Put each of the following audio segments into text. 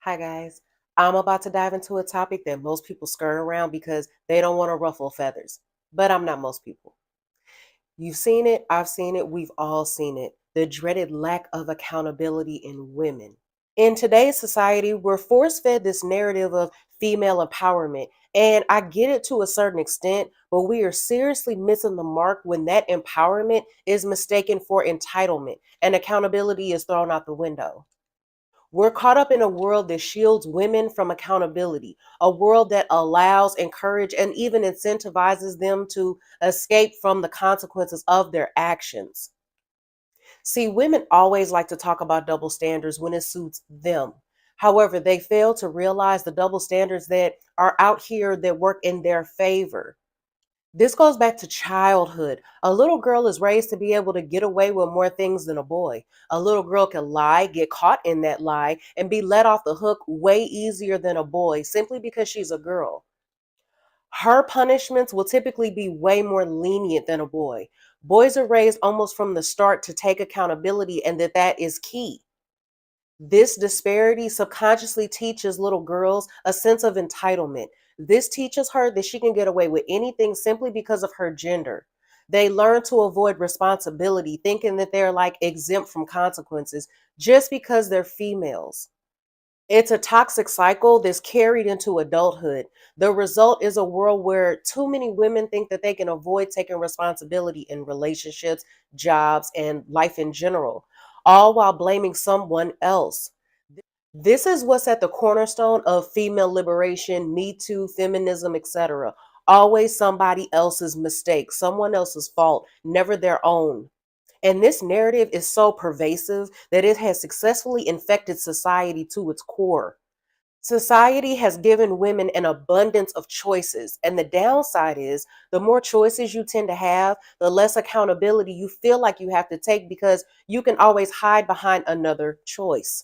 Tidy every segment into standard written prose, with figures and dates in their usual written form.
Hi, guys. I'm about to dive into a topic that most people skirt around because they don't want to ruffle feathers. But I'm not most people. You've seen it, I've seen it, we've all seen it. The dreaded lack of accountability in women. In today's society, we're force fed this narrative of female empowerment. And I get it to a certain extent, but we are seriously missing the mark when that empowerment is mistaken for entitlement and accountability is thrown out the window. We're caught up in a world that shields women from accountability, a world that allows, encourages, and even incentivizes them to escape from the consequences of their actions. See, women always like to talk about double standards when it suits them. However, they fail to realize the double standards that are out here that work in their favor. This goes back to childhood. A little girl is raised to be able to get away with more things than a boy. A little girl can lie, get caught in that lie, and be let off the hook way easier than a boy simply because she's a girl. Her punishments will typically be way more lenient than a boy. Boys are raised almost from the start to take accountability and that is key. This disparity subconsciously teaches little girls a sense of entitlement. This teaches her that she can get away with anything simply because of her gender. They learn to avoid responsibility, thinking that they're like exempt from consequences just because they're females. It's a toxic cycle that's carried into adulthood. The result is a world where too many women think that they can avoid taking responsibility in relationships, jobs, and life in general, all while blaming someone else. This is what's at the cornerstone of female liberation, Me Too, feminism, etc. Always somebody else's mistake, someone else's fault, never their own. And this narrative is so pervasive that it has successfully infected society to its core. Society has given women an abundance of choices, and the downside is the more choices you tend to have, the less accountability you feel like you have to take because you can always hide behind another choice.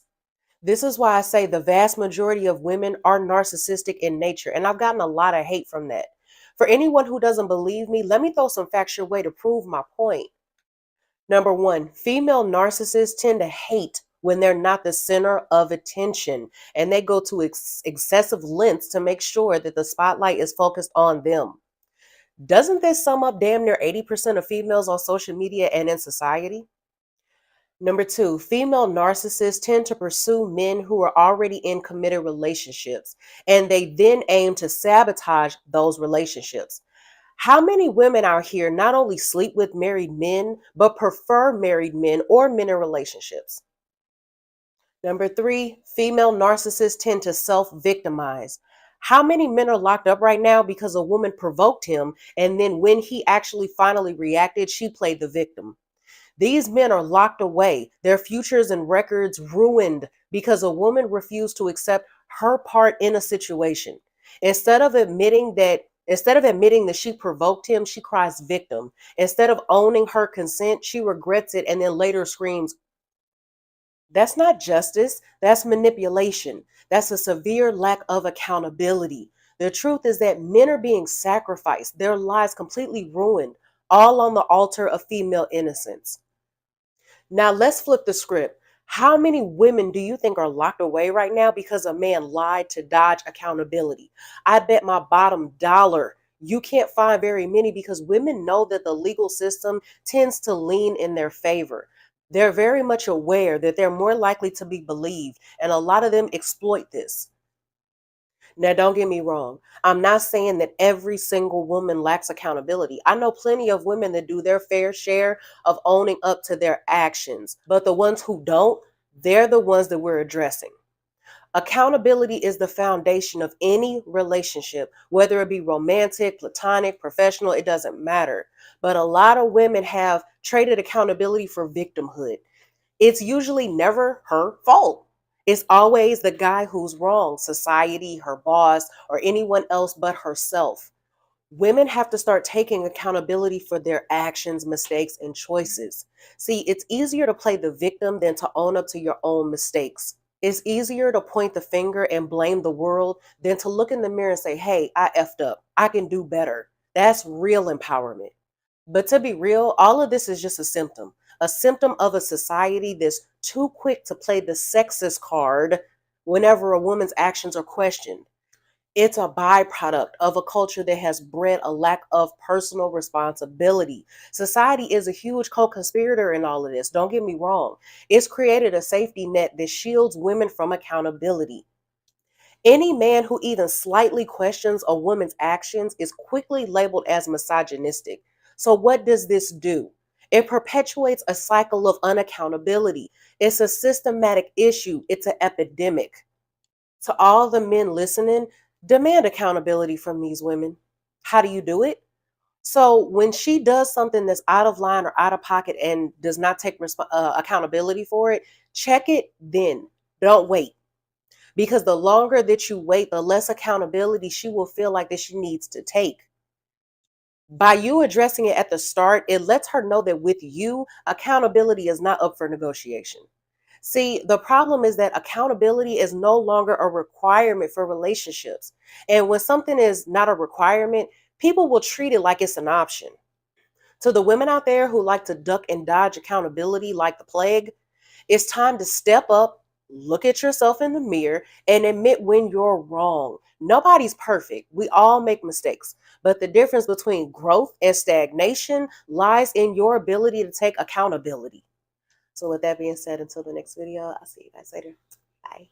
This is why I say the vast majority of women are narcissistic in nature, and I've gotten a lot of hate from that. For anyone who doesn't believe me, let me throw some facts your way to prove my point. Number one, female narcissists tend to hate when they're not the center of attention, and they go to excessive lengths to make sure that the spotlight is focused on them. Doesn't this sum up damn near 80% of females on social media and in society? Number two, female narcissists tend to pursue men who are already in committed relationships, and they then aim to sabotage those relationships. How many women out here not only sleep with married men, but prefer married men or men in relationships? Number three, female narcissists tend to self victimize. How many men are locked up right now because a woman provoked him, and then when he actually finally reacted, she played the victim? These men are locked away, their futures and records ruined because a woman refused to accept her part in a situation. Instead of admitting that she provoked him, she cries victim. Instead of owning her consent, she regrets it and then later screams, that's not justice, that's manipulation. That's a severe lack of accountability. The truth is that men are being sacrificed, their lives completely ruined, all on the altar of female innocence. Now let's flip the script. How many women do you think are locked away right now because a man lied to dodge accountability? I bet my bottom dollar you can't find very many because women know that the legal system tends to lean in their favor. They're very much aware that they're more likely to be believed, and a lot of them exploit this. Now, don't get me wrong. I'm not saying that every single woman lacks accountability. I know plenty of women that do their fair share of owning up to their actions, but the ones who don't, they're the ones that we're addressing. Accountability is the foundation of any relationship, whether it be romantic, platonic, professional, it doesn't matter. But a lot of women have traded accountability for victimhood. It's usually never her fault. It's always the guy who's wrong, society, her boss, or anyone else but herself. Women have to start taking accountability for their actions, mistakes, and choices. See, it's easier to play the victim than to own up to your own mistakes. It's easier to point the finger and blame the world than to look in the mirror and say, hey, I effed up. I can do better. That's real empowerment. But to be real, all of this is just a symptom of a society that's too quick to play the sexist card whenever a woman's actions are questioned. It's a byproduct of a culture that has bred a lack of personal responsibility. Society is a huge co-conspirator in all of this. Don't get me wrong. It's created a safety net that shields women from accountability. Any man who even slightly questions a woman's actions is quickly labeled as misogynistic. So, what does this do? It perpetuates a cycle of unaccountability. It's a systematic issue, it's an epidemic. To all the men listening, demand accountability from these women. How do you do it? So, when she does something that's out of line or out of pocket and does not take accountability for it, check it then. Don't wait. Because the longer that you wait, the less accountability she will feel like that she needs to take. By you addressing it at the start, it lets her know that with you, accountability is not up for negotiation. See, the problem is that accountability is no longer a requirement for relationships. And when something is not a requirement, people will treat it like it's an option. To the women out there who like to duck and dodge accountability like the plague, it's time to step up, look at yourself in the mirror, and admit when you're wrong. Nobody's perfect. We all make mistakes. But the difference between growth and stagnation lies in your ability to take accountability. So, with that being said, until the next video, I'll see you guys later. Bye.